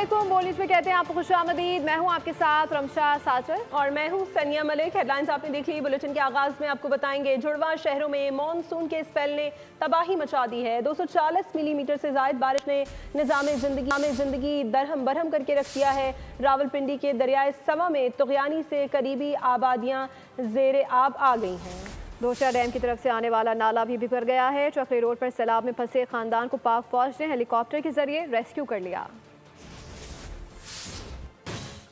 अस्सलामुअलैकुम। बोलीज में कहते हैं आपको खुशामदीद। मैं हूं आपके साथ रमशा साचर और मैं हूं सनिया मलिक। हेडलाइंस आपने देख ली। बुलेटिन के आगाज में आपको बताएंगे जुड़वा शहरों में मॉनसून के स्पेल ने तबाही मचा दी है। 240 मिलीमीटर से ज्यादा बारिश ने निज़ाम जिंदगी दरहम बरहम करके रख दिया है। रावलपिंडी के दरियाए सवा में तुगयानी से करीबी आबादियां जेर आब आ गई हैं। दोशा डैम की तरफ से आने वाला नाला भी बिखर गया है। चौखरी रोड पर सैलाब में फंसे खानदान को पाक फौज ने हेलीकॉप्टर के जरिए रेस्क्यू कर लिया।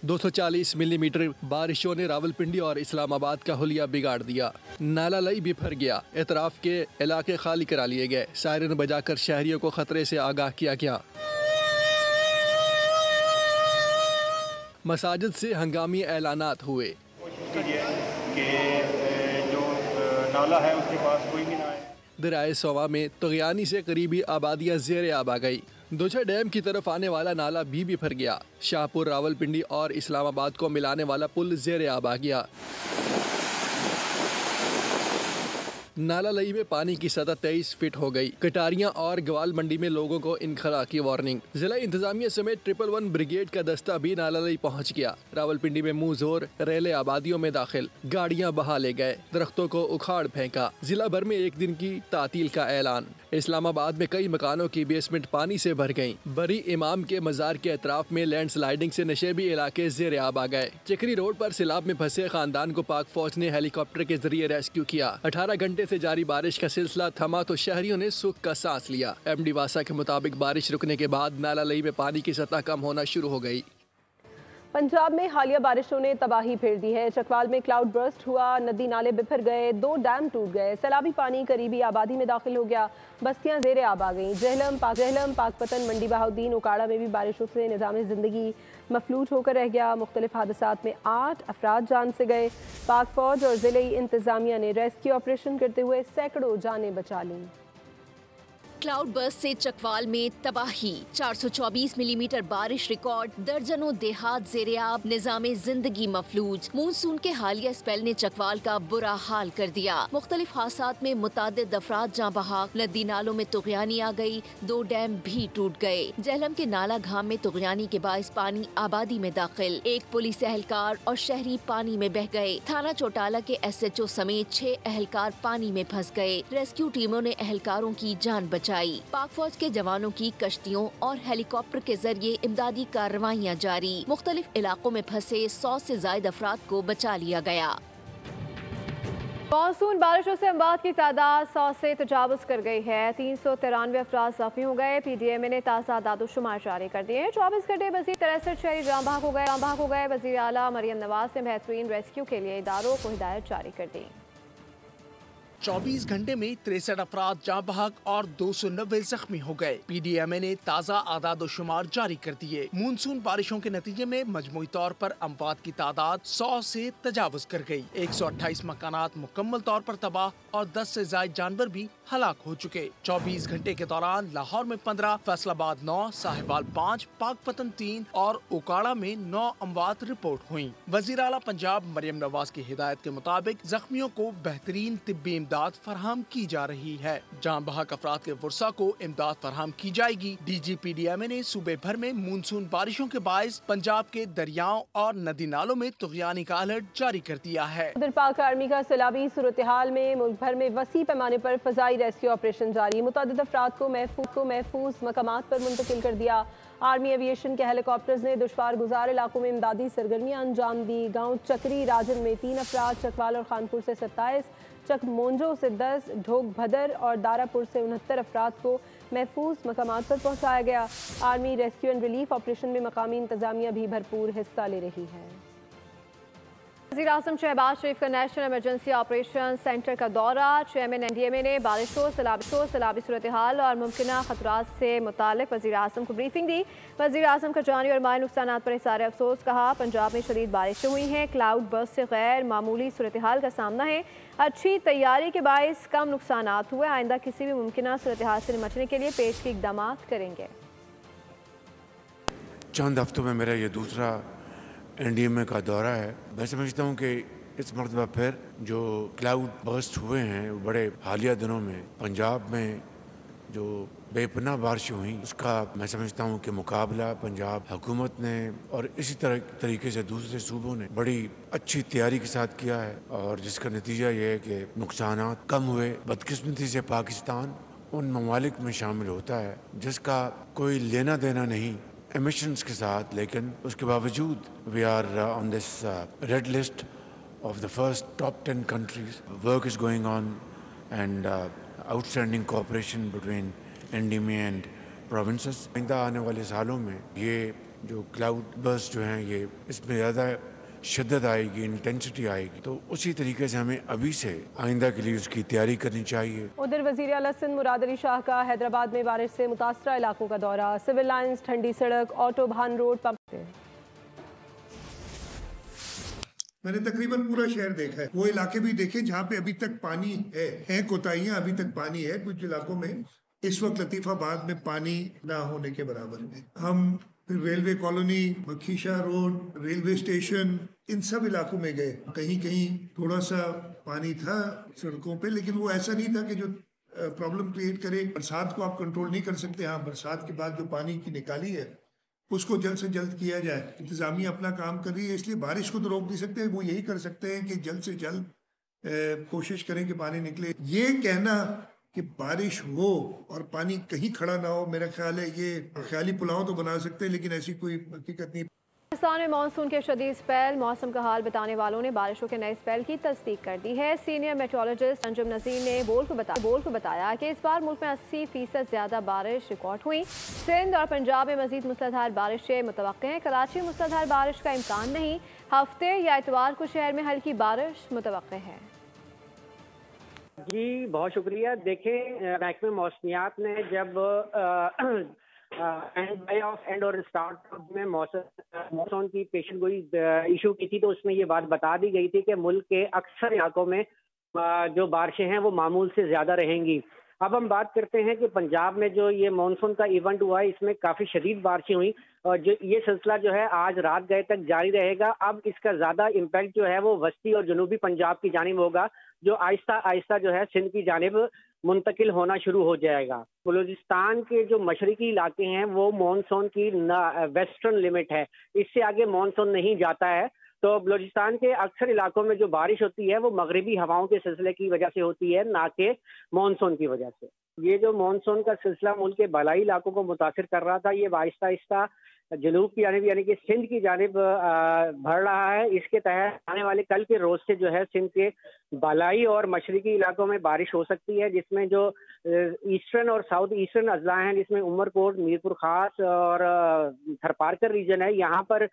240 मिलीमीटर बारिशों ने रावलपिंडी और इस्लामाबाद का हुलिया बिगाड़ दिया। नाला लई बिफर गया। एतराफ के इलाके खाली करा लिए गए। सायरन बजाकर शहरियों को खतरे से आगाह किया गया। मसाजिद से हंगामी ऐलानात हुए। नाला है उसके पास कोई भी ना है। दरियाए सोवा में तुगयानी से करीबी आबादियां ज़ेर आब आ गई। दोछा डैम की तरफ आने वाला नाला भी बिफर गया। शाहपुर रावलपिंडी और इस्लामाबाद को मिलाने वाला पुल ज़ेर आब आ गया। नाला लई में पानी की सतह 23 फीट हो गई। कटारियां और ग्वाल मंडी में लोगों को इनखला की वार्निंग। जिला इंतजामिया समेत 111 ब्रिगेड का दस्ता भी नाला लई पहुंच गया। रावलपिंडी में मुंह जोर रेले आबादियों में दाखिल। गाड़ियां बहा ले गए। दरख्तों को उखाड़ फेंका। जिला भर में एक दिन की तातील का ऐलान। इस्लामाबाद में कई मकानों की बेसमेंट पानी से भर गयी। बरी इमाम के मजार के अतराफ में लैंडस्लाइडिंग से नशेबी इलाके ज़ेर आब आ गए। चक्री रोड पर सैलाब में फंसे खानदान को पाक फौज ने हेलीकॉप्टर के जरिए रेस्क्यू किया। 18 घंटे से जारी बारिश का सिलसिला थमा तो शहरियों ने सुख का सांस लिया। एमडी वासा के मुताबिक बारिश रुकने के बाद नाला लई में पानी की सतह कम होना शुरू हो गई। पंजाब में हालिया बारिशों ने तबाही फेर दी है। चकवाल में क्लाउड बर्स्ट हुआ। नदी नाले बिफर गए। 2 डैम टूट गए। सैलाबी पानी करीबी आबादी में दाखिल हो गया। बस्तियां जेर आब आ गईं। जहलम पाकपतन मंडी बहाउद्दीन उकाड़ा में भी बारिशों से निज़ाम जिंदगी मफलूज होकर रह गया। मुख्तलिफ हादसात में 8 अफराद जान से गए। पाक फौज और जिले इंतजामिया ने रेस्क्यू ऑपरेशन करते हुए सैकड़ों जानें बचा लीं। क्लाउड बर्स्ट से चकवाल में तबाही। 424 मिलीमीटर बारिश रिकॉर्ड। दर्जनों देहात ज़ेर-ए-आब। निज़ाम जिंदगी मफलूज। मानसून के हालिया स्पेल ने चकवाल का बुरा हाल कर दिया। मुख्तलिफ हादसात में मुतादिद अफराद जाँ बहक। नदी नालों में तुगयानी आ गई। 2 डैम भी टूट गए। जहलम के नाला घाम में तुगयानी के बाइस पानी आबादी में दाखिल। 1 पुलिस एहलकार और शहरी पानी में बह गए। थाना चौटाला के SHO समेत 6 एहलकार पानी में फंस गए। रेस्क्यू टीमों ने एहलकारों की जान बचाई। पाक फौज के जवानों की कश्तियों और हेलीकॉप्टर के जरिए इमदादी कार्रवाइयाँ जारी। मुख्तलिफ इलाकों में फंसे 100 से ज्यादा अफराद को बचा लिया गया। मानसून बारिशों से अमवात की तादाद 100 से तजावुज कर गई है। 393 अफराद जख्मी हो गए। PDMA ने ताज़ा दादोशुमार जारी कर दिए हैं। 24 घंटे मज़ीद 63 शहरी जाँ बहक हो गए। वज़ीर आला मरियम नवाज ने बेहतरीन रेस्क्यू के लिए इदारों को हिदायत जारी कर दी। 24 घंटे में 63 अफराद जाँ बहक और 290 जख्मी हो गए। PDMA ने ताज़ा आदाद-ओ-शुमार जारी कर दिए। मानसून बारिशों के नतीजे में मजमूई तौर पर अमवात की तादाद 100 से तजावुज कर गई। 128 मकानात मुकम्मल तौर पर तबाह और 10 से ज्यादा जानवर भी हलाक हो चुके। 24 घंटे के दौरान लाहौर में 15, फैसलाबाद 9, साहिवाल 5, पाकपतन 3 और उकाड़ा में 9 अमवात रिपोर्ट हुई। वज़ीर आला पंजाब मरियम नवाज की हिदायत के मुताबिक जख्मियों को बेहतरीन तिब्बी इमदाद फराहम की जा रही है। जाँ बहक अफराद के वर्सा को इमदाद फराहम की जाएगी। DG PDMA ने सूबे भर में मानसून बारिशों के बायस पंजाब के दरियाओं और नदी नालों में तुगयानी का अलर्ट जारी कर दिया है। उधर पाक आर्मी का सैलाबी सूरत हाल में मुल्क भर में वसी पैमाने पर फजाई रेस्क्यू ऑपरेशन जारी। मुतअद्दिद अफराद को महफूज मकामात पर मुंतकिल कर दिया। आर्मी एविएशन के हेलीकॉप्टर्स ने दुश्वार गुजार इलाकों में इमदादी सरगर्मियां अंजाम दी। गाँव चक्री राजन में 3 अफराद, चकवाल और खानपुर से 27, चक मोंजो से 10, ढोक भदर और दारापुर से 69 अफराद को महफूज मकामात पर पहुँचाया गया। Army rescue and relief operation में मकामी इंतजामिया भी भरपूर हिस्सा ले रही है। वज़ीर आज़म शहबाज शरीफ का नेशनल इमरजेंसी ऑपरेशन सेंटर का दौरा। चेयरमैन NDMA ने बारिशों, सैलाबी सूरत हाल और मुमकिन खतरात से मुतालिक वज़ीर आज़म को ब्रीफिंग दी। वज़ीर आज़म का जानी और माली नुकसानात पर इज़हार अफसोस कहा। पंजाब में शदीद बारिशें हुई हैं। क्लाउड बर्स्ट से गैर मामूली सूरत हाल का सामना है। अच्छी तैयारी के बायस कम नुकसानात हुए। आइंदा किसी भी मुमकिन सूरत हाल से निपटने के लिए पेश की इक़दामात करेंगे। चंद हफ्तों में मेरा ये दूसरा NDMA का दौरा है। मैं समझता हूँ कि इस मरतबा फिर जो क्लाउड बर्स्ट हुए हैं बड़े हालिया दिनों में पंजाब में जो बेपनाह बारिश हुई उसका मैं समझता हूँ कि मुकाबला पंजाब हुकूमत ने और इसी तरीके से दूसरे सूबों ने बड़ी अच्छी तैयारी के साथ किया है, और जिसका नतीजा ये है कि नुकसानात कम हुए। बदकिस्मती से पाकिस्तान उन ममालिक में शामिल होता है जिसका कोई लेना देना नहीं एमिशंस के साथ, लेकिन उसके बावजूद we are on this red list of the first top 10 countries. Work is going on and outstanding cooperation between NDMA and provinces. आइंदा आने वाले सालों में ये जो क्लाउड बर्स्ट जो हैं ये इसमें ज़्यादा शिद्दत आएगी, इंटेंसिटी आएगी, तो उसी तरीके से हमें अभी से आइंदा के लिए उसकी तैयारी करनी चाहिए। उधर वज़ीर आला सिंध मुराद अली शाह का हैदराबाद में बारिश से मुतासरा इलाकों का दौरा, सिविल लाइन्स, ठंडी सड़क, ऑटो भान रोड, पंप। मैंने तकरीबन पूरा शहर देखा है, वो इलाके भी देखे जहाँ पे अभी तक पानी है कोताहियां, अभी तक पानी है। कुछ इलाकों में इस वक्त लतीफाबाद में पानी ना होने के बराबर है। हम फिर railway colony, Makhisha road, railway station, इन सब इलाकों में गए। कहीं कहीं थोड़ा सा पानी था सड़कों पे, लेकिन वो ऐसा नहीं था कि जो प्रॉब्लम क्रिएट करे। बरसात को आप कंट्रोल नहीं कर सकते। हाँ, बरसात के बाद जो पानी की निकाली है उसको जल्द से जल्द किया जाए। इंतजामिया अपना काम कर रही है, इसलिए बारिश को तो रोक नहीं सकते। वो यही कर सकते हैं कि जल्द से जल्द कोशिश करें कि पानी निकले। ये कहना कि बारिश हो और पानी कहीं खड़ा ना हो, मेरा ख्याल है ये ख्याली पुलाव तो बना सकते हैं, लेकिन ऐसी कोई हकीकत नहीं। पाकिस्तान में मानसून के शदीद स्पेल, मौसम का हाल बताने वालों ने बारिशों के नए स्पेल की तस्दीक कर दी है। सीनियर मेट्रोलॉजिस्ट अंजुम नज़ीर ने बोल को बताया कि इस बार मुल्क में 80% ज़्यादा बारिश रिकॉर्ड हुई। सिंध और पंजाब में मजीद मूसलाधार बारिशें मुतवक्के हैं। कराची में मूसलाधार बारिश का इम्कान नहीं, हफ्ते या इतवार को शहर में हल्की बारिश मुतवक्के है। जी बहुत शुक्रिया। देखें, महकमे मौसमियात ने जब एंड और स्टार्ट में मौसम की पेशन गोई इशू की थी, तो उसमें ये बात बता दी गई थी कि मुल्क के अक्सर इलाकों में जो बारिशें हैं वो मामूल से ज़्यादा रहेंगी। अब हम बात करते हैं कि पंजाब में जो ये मानसून का इवेंट हुआ है, इसमें काफ़ी शदीद बारिशें हुई और जो ये सिलसिला जो है आज रात गए तक जारी रहेगा। अब इसका ज़्यादा इम्पैक्ट जो है वो वस्ती और जनूबी पंजाब की जानिब होगा, जो आहिस्ता आहिस्ता जो है सिंध की जानिब मुंतकिल होना शुरू हो जाएगा। बलूचिस्तान के जो मशरकी इलाके हैं वो मानसून की वेस्टर्न लिमिट है, इससे आगे मानसून नहीं जाता है। तो बलूचिस्तान के अक्सर इलाकों में जो बारिश होती है वो मगरबी हवाओं के सिलसिले की वजह से होती है, ना कि मानसून की वजह से। ये जो मानसून का सिलसिला मुल्क के बालाई इलाकों को मुतासिर कर रहा था, ये आहिस्ता आहिस्ता जनूब की जानिब यानी कि सिंध की जानिब बढ़ रहा है। इसके तहत आने वाले कल के रोज से जो है सिंध के बालाई और मशरकी इलाकों में बारिश हो सकती है, जिसमें जो ईस्टर्न और साउथ ईस्टर्न अजला हैं, जिसमें उमरकोट, मीरपुर खास और थरपारकर रीजन है, यहाँ पर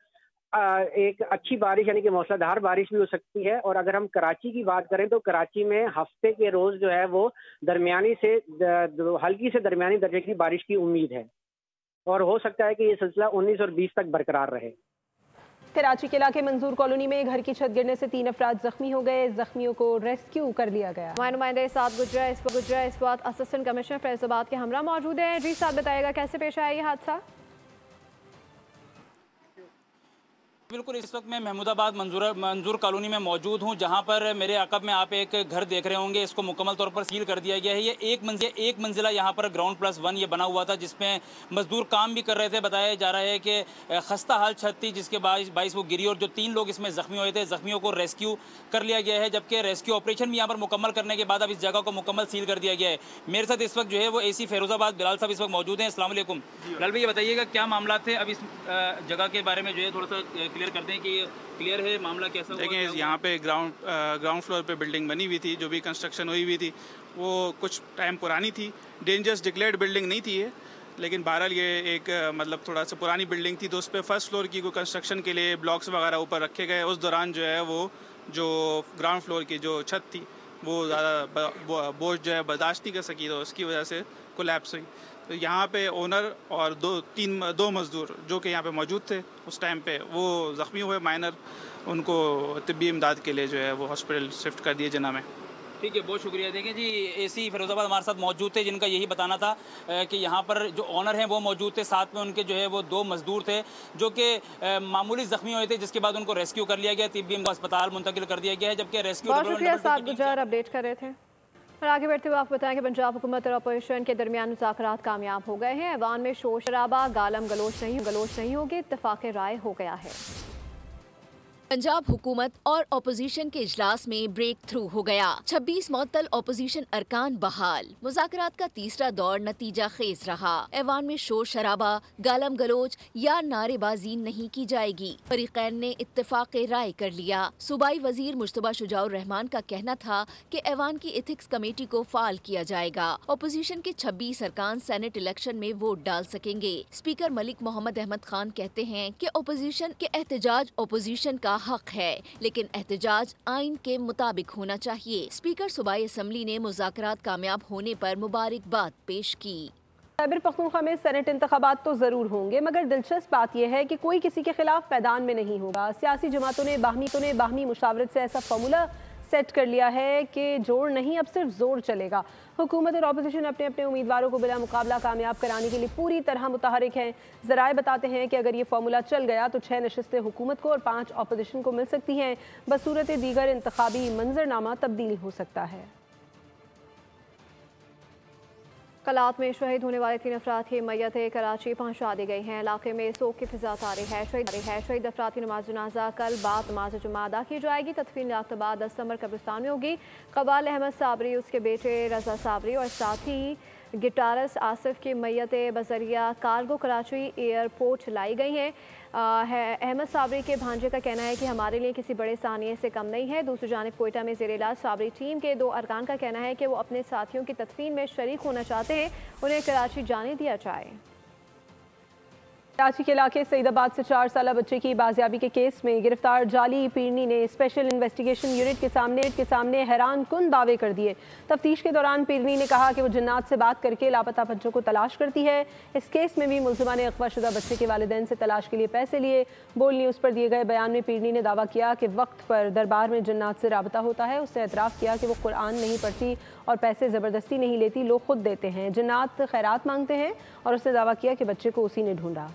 एक अच्छी बारिश यानी कि मौसलाधार बारिश भी हो सकती है। और अगर हम कराची की बात करें तो कराची में हफ्ते के रोज जो है वो दरमियानी से हल्की से दरमियानी दर्जे की बारिश की उम्मीद है और हो सकता है कि ये सिलसिला 19 और 20 तक बरकरार रहे। कराची के इलाके मंजूर कॉलोनी में घर की छत गिरने से 3 अफराद जख्मी हो गए। जख्मियों को रेस्क्यू कर लिया गया। नुमाइंदे साथ गुजरा इस वक्त असिस्टेंट कमिश्नर फैसलाबाद के हमरा मौजूद हैं। जी साहब बताइएगा कैसे पेश आया ये हादसा? बिल्कुल, इस वक्त मैं महमूदाबाद मंजूर कॉलोनी में मौजूद हूं, जहां पर मेरे अकब में आप एक घर देख रहे होंगे। इसको मुकम्मल तौर पर सील कर दिया गया है। ये एक मंजिला यहां पर ग्राउंड प्लस 1 ये बना हुआ था, जिसमें मजदूर काम भी कर रहे थे। बताया जा रहा है कि खस्ता हाल छत थी, जिसके बाइस वो गिरी और जो 3 लोग इसमें जख्मी हुए थे, जख्मियों को रेस्क्यू कर लिया गया है। जबकि रेस्क्यू ऑपरेशन भी यहाँ पर मुकम्मल करने के बाद अब इस जगह को मुकम्मल सील कर दिया गया है। मेरे साथ इस वक्त जो है वो AC फिरोजाबाद बिलाल साहब इस वक्त मौजूद हैं। अस्सलाम वालेकुम बिलाल भाई, ये बताइएगा क्या मामला थे? अब इस जगह के बारे में जो है थोड़ा सा क्लियर करते हैं कि क्लियर है मामला कैसा? देखिए, यहाँ पे ग्राउंड फ्लोर पे बिल्डिंग बनी हुई थी, जो भी कंस्ट्रक्शन हुई हुई थी वो कुछ टाइम पुरानी थी। डेंजरस डिक्लेयर्ड बिल्डिंग नहीं थी ये, लेकिन बहरहाल ये एक मतलब थोड़ा सा पुरानी बिल्डिंग थी। तो उस पर फर्स्ट फ्लोर की कोई कंस्ट्रक्शन के लिए ब्लॉक्स वगैरह ऊपर रखे गए। उस दौरान जो है वो जो ग्राउंड फ्लोर की जो छत थी वो ज़्यादा बोझ जो है बर्दाश्त नहीं कर सकी, तो उसकी वजह से कोलैप्स हुई। तो यहाँ पे ओनर और दो मज़दूर जो कि यहाँ पे मौजूद थे उस टाइम पे, वो ज़ख्मी हुए माइनर। उनको तिब्बी इमदाद के लिए जो है वो हॉस्पिटल शिफ्ट कर दिए जना में। ठीक है, बहुत शुक्रिया। देखें जी, AC फिरोजाबाद हमारे साथ मौजूद थे, जिनका यही बताना था कि यहाँ पर जो ऑनर हैं वो मौजूद थे, साथ में उनके जो है वो 2 मजदूर थे जो कि मामूली जख्मी हुए थे, जिसके बाद उनको रेस्क्यू कर लिया गया, तिब्बी अस्पताल मुंतकिल कर दिया गया है। जबकि रेस्क्यू बहुत शुक्रिया साथ गुजर अपडेट कर रहे थे। और आगे बढ़ते हुए आपको बताएं कि पंजाब हुकूमत और अपोजिशन के दरमियान मुज़ाकरात कामयाब हो गए हैं। ऐवान में शोर शराबा, गालम गलोच नहीं होगी, इत्तफाक़ राय हो गया है। पंजाब हुकूमत और अपोजिशन के इजलास में ब्रेक थ्रू हो गया। 26 मुअत्तल अपोजिशन अरकान बहाल। मुज़ाकरात का तीसरा दौर नतीजा खेज रहा। ऐवान में शोर शराबा, गालम गलोच या नारेबाजी नहीं की जाएगी। फरीकैन ने इत्तेफाक राय कर लिया। सूबाई वजीर मुश्तबा शुजाउर रहमान का कहना था कि ऐवान की एथिक्स कमेटी को फाल किया जाएगा। अपोजिशन के 26 अरकान सेनेट इलेक्शन में वोट डाल सकेंगे। स्पीकर मलिक मोहम्मद अहमद खान कहते हैं कि अपोजिशन के एहतजाज अपोजिशन का हक है, लेकिन एहतजाज आइन के मुताबिक होना चाहिए। स्पीकर सूबाई असम्बली ने मुज़ाकरात कामयाब होने पर मुबारकबाद पेश की। खैबर पख्तूनख्वा में सेनेट इंतखाबात तो ज़रूर होंगे, मगर दिलचस्प बात यह है कि कोई किसी के खिलाफ मैदान में नहीं होगा। सियासी जमातों ने बाहमी मुशावरत से ऐसा फार्मूला सेट कर लिया है कि जोड़ नहीं, अब सिर्फ जोर चलेगा। हुकूमत और अपोजिशन अपने अपने उम्मीदवारों को बिला मुकाबला कामयाब कराने के लिए पूरी तरह मुतहरिक हैं। ज़राए बताते हैं कि अगर ये फार्मूला चल गया तो 6 नशिस्तें हुकूमत को और 5 अपोजिशन को मिल सकती हैं। बसूरत दीगर इंतखाबी मंजरनामा तब्दील हो सकता है। कलात में शहीद होने वाले 3 अफराद की मैयतें कराची पहुँचा दी गई हैं। इलाके में सोग की फिजा तारी है। शहीद अफराद की नमाज जनाजा कल बाद नमाज जुमा अदा की जाएगी। तदफीन याफ्ता बाद 10 दिसंबर कब्रिस्तान में होगी। कबाल अहमद साबरी, उसके बेटे रजा साबरी और साथी गिटारस आसिफ की मैयतें बजरिया कार्गो कराची एयरपोर्ट लाई गई हैं। अहमद साबरी के भांजे का कहना है कि हमारे लिए किसी बड़े सानिए से कम नहीं है। दूसरी जानिब कोयटा में ज़ेर इलाज साबरी टीम के 2 अरकान का कहना है कि वो अपने साथियों की तदफीन में शरीक होना चाहते हैं, उन्हें कराची जाने दिया जाए। कराची के इलाके सईदाबाद से 4 साल बच्चे की बाजियाबी के केस में गिरफ्तार जाली पीरनी ने स्पेशल इन्वेस्टिगेशन यूनिट के सामने हैरान कुन दावे कर दिए। तफ्तीश के दौरान पीरनी ने कहा कि वो जिन्नात से बात करके लापता बच्चों को तलाश करती है। इस केस में भी मुलजिमा ने अगवा-शुदा बच्चे के वालिदैन से तलाश के लिए पैसे लिए। बोल न्यूज़ पर दिए गए बयान में पीरनी ने दावा किया कि वक्त पर दरबार में जिन्नात से राबता होता है। उसने एतराफ़ किया कि वो कुरान नहीं पढ़ती और पैसे ज़बरदस्ती नहीं लेती, लोग खुद देते हैं। जिन्नात खैरात मांगते हैं और उसने दावा किया कि बच्चे को उसी ने ढूंढा।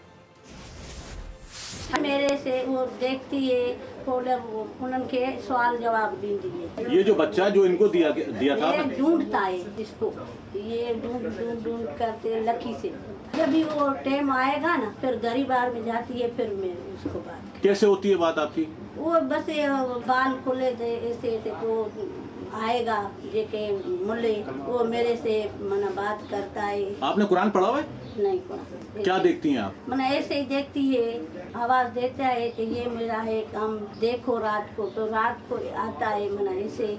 मेरे से वो देखती है उनके सवाल जवाब दीजिए। ये जो बच्चा जो इनको दिया था ये ढूंढता है इसको, ये ढूंढ करते लकी से। जब भी वो टाइम आएगा ना फिर गरीबार में जाती है, फिर मैं उसको बात। कैसे होती है बात आपकी? वो बस बाल खुले थे ऐसे तो आएगा जेके मुल्ले, वो मेरे से मना बात करता है। आपने कुरान पढ़ा हुआ है? नहीं पढ़ा। क्या देखती हैं आप? मना ऐसे ही देखती है, आवाज देता है कि ये मेरा है काम, देखो रात को, तो रात को आता है। मना ऐसे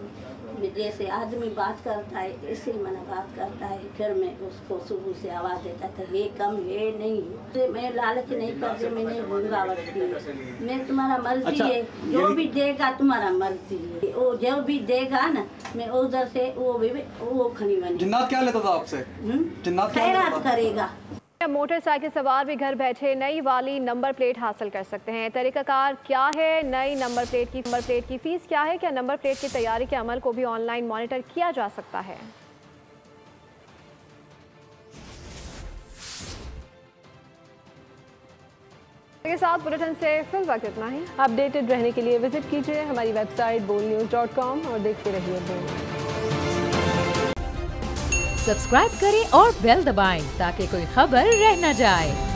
जैसे आदमी बात करता है ऐसे मना बात करता है। फिर मैं उसको सुबह से आवाज़ देता था ये कम ये नहीं, तो मैं लालच नहीं करती, मैंने गुंगावट की। मैं तुम्हारा मर्जी है, जो भी देगा तुम्हारा मर्जी है, वो जो भी देगा ना मैं उधर से वो खड़ी बनी। जिन्नात क्या लेता था आपसे? जिन्नात खैरात करेगा। मोटरसाइकिल सवार भी घर बैठे नई वाली नंबर प्लेट हासिल कर सकते हैं। तरीकाकार क्या है? नई नंबर प्लेट की फीस क्या है? क्या नंबर प्लेट की तैयारी के अमल को भी ऑनलाइन मॉनिटर किया जा सकता है? के साथ बुलेटिन से फिल वक्त इतना ही। अपडेटेड रहने के लिए विजिट कीजिए हमारी वेबसाइट bolnews.com और देखते रहिए बोल। सब्सक्राइब करें और बेल दबाएं ताकि कोई खबर रह न जाए।